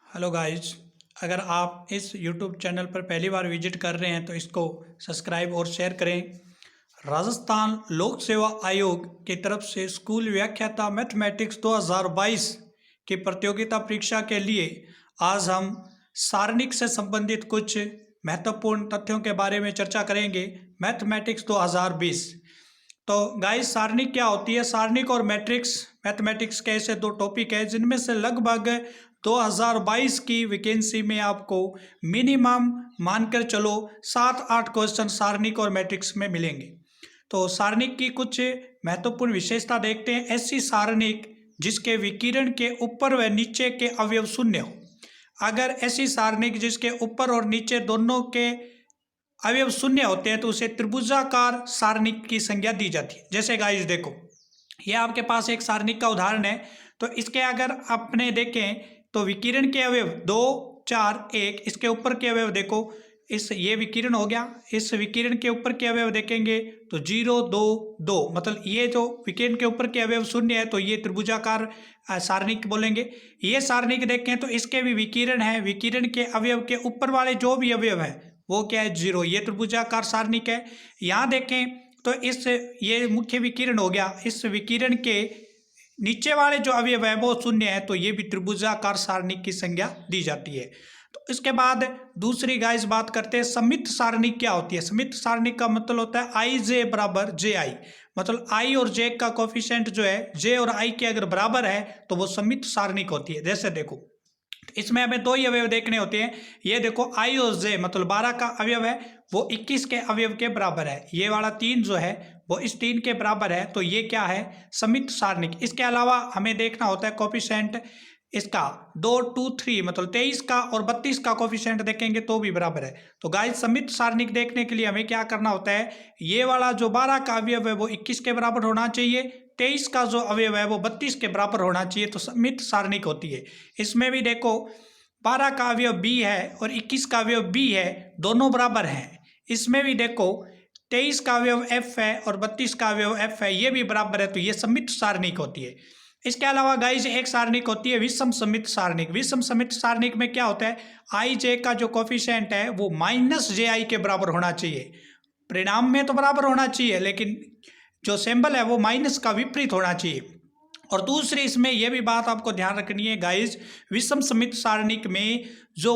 Hello guys. अगर आप इस यूट्यूब चैनल पर पहली बार विजिट कर रहे हैं तो इसको सब्सक्राइब और शेयर करें। राजस्थान लोक सेवा आयोग की तरफ से स्कूल व्याख्याता मैथमेटिक्स 2022 की प्रतियोगिता परीक्षा के लिए आज हम सारणिक से संबंधित कुछ महत्वपूर्ण तथ्यों के बारे में चर्चा करेंगे। मैथमेटिक्स 2020। तो गाइस, सारणिक क्या होती है? सारणिक और मैथमेटिक्स के ऐसे दो टॉपिक है जिनमें से लगभग 2022 की वैकेंसी में आपको मिनिमम मानकर चलो 7-8 क्वेश्चन सारणिक और मैट्रिक्स में मिलेंगे। तो सारणिक की कुछ महत्वपूर्ण विशेषता देखते हैं। ऐसी सारणिक जिसके विकिरण के ऊपर व नीचे के अवयव शून्य हो। अगर ऐसी सारणिक जिसके ऊपर और नीचे दोनों के अवयव शून्य होते हैं तो उसे त्रिभुजाकार सारणिक की संज्ञा दी जाती है। जैसे गाइस देखो, ये आपके पास एक सारणिक का उदाहरण है। तो इसके अगर आपने देखें तो विकिरण के अवयव 2, 4, 1, इसके ऊपर के अवयव देखो, ये विकिरण हो गया। इस विकिरण के ऊपर के अवयव देखेंगे तो 0, 2, 2, मतलब ये जो विकिरण के ऊपर के अवयव शून्य है तो ये त्रिभुजाकार सारणिक बोलेंगे। ये सारणिक देखें तो इसके भी विकिरण है। विकिरण के अवयव के ऊपर वाले जो भी अवयव है वो क्या है? 0। ये त्रिभुजाकार सारणिक है। यहाँ देखें तो ये मुख्य विकिरण हो गया। इस विकिरण के नीचे वाले जो अवयव है वो शून्य है तो ये भी त्रिभुजाकार सारणिक की संज्ञा दी जाती है। तो इसके बाद दूसरी गाइस बात करते हैं सममित सारणिक क्या होती है। सममित सारणिक का मतलब होता है आई जे बराबर जे आई, मतलब आई और जे का कोफिशिएंट जो है जे और आई के अगर बराबर है तो वो सममित सारणिक होती है। जैसे देखो, इसमें हमें दो ही अवयव देखने होते हैं। ये देखो आई और जे मतलब 12 का अवयव है वो 21 के अवयव के बराबर है। ये वाला 3 जो है वो इस 3 के बराबर है तो ये क्या है? सममित सारणिक। इसके अलावा हमें देखना होता है कोफिशिएंट इसका 2, 2, 3 मतलब 23 का और 32 का कोफिशिएंट देखेंगे तो भी बराबर है। तो गाइस, सममित सारणिक देखने के लिए हमें क्या करना होता है? ये वाला जो 12 का अवयव है वो 21 के बराबर होना चाहिए। 23 का जो अवयव है वो 32 के बराबर होना चाहिए तो सममित सारणिक होती है। इसमें भी देखो 12 का अवयव b है और 21 का अवयव b है, दोनों बराबर हैं। इसमें भी देखो 23 का अवयव f है और 32 का अवयव f है, ये भी बराबर है तो ये सममित सारणिक होती है। इसके अलावा गाइस एक सारणिक होती है विषम सममित सारणिक। विषम सममित सारणिक में क्या होता है? आई जे का जो कोफिशिएंट है वो -ji के बराबर होना चाहिए। परिणाम में तो बराबर होना चाहिए लेकिन जो सिंबल है वो माइनस का विपरीत होना चाहिए। और दूसरी इसमें यह भी बात आपको ध्यान रखनी है गाइस, विषम सममित सारणिक में जो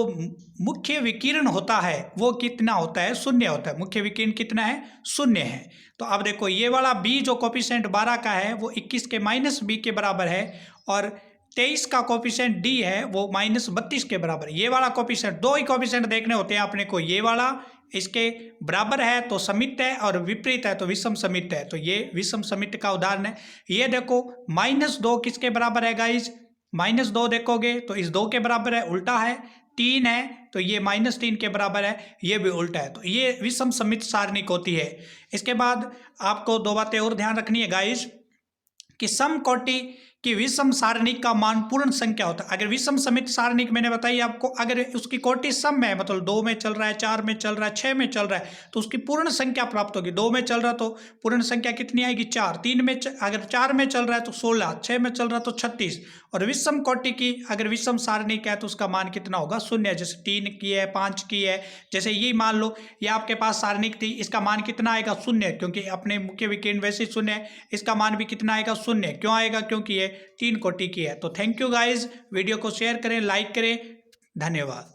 मुख्य विकिरण होता है वो कितना होता है? शून्य होता है। मुख्य विकिरण कितना है? शून्य है। तो अब देखो ये वाला b जो कोफिशिएंट 12 का है वो 21 के -b के बराबर है और 23 का कोफिशिएंट d है वो -32 के बराबर है। ये वाला कोफिशिएंट, दो ही कोफिशिएंट देखने होते हैं अपने को। ये वाला इसके बराबर है तो सममित है और विपरीत है तो विषम सममित है। तो ये विषम सममित का उदाहरण है। ये देखो -2 किसके बराबर है गाइज? -2 देखोगे तो इस 2 के बराबर है, उल्टा है। 3 है तो ये -3 के बराबर है, ये भी उल्टा है। तो ये विषम सममित सारणिक होती है। इसके बाद आपको दो बातें और ध्यान रखनी है गाइज कि समकोटि कि विषम सारणिक का मान पूर्ण संख्या होता है। अगर विषम सममित सारणिक मैंने बताई आपको, अगर उसकी कोटि सम है मतलब 2 में चल रहा है, 4 में चल रहा है, 6 में चल रहा है तो उसकी पूर्ण संख्या प्राप्त होगी। 2 में चल रहा तो पूर्ण संख्या कितनी आएगी? 4। 3 में अगर 4 में चल रहा है तो 16, 6 में चल रहा तो 36। और विषम कोटि की अगर विषम सारणिक है तो उसका मान कितना होगा? 0। जैसे 3 की है, 5 की है, जैसे ये मान लो ये आपके पास सारणिक थी, इसका मान कितना आएगा? 0, क्योंकि अपने मुख्य विकिरण वैसे ही 0 है। इसका मान भी कितना आएगा? 0। क्यों आएगा? क्योंकि ये 3 कोटि की है। तो थैंक यू गाइज, वीडियो को शेयर करें, लाइक करें, धन्यवाद।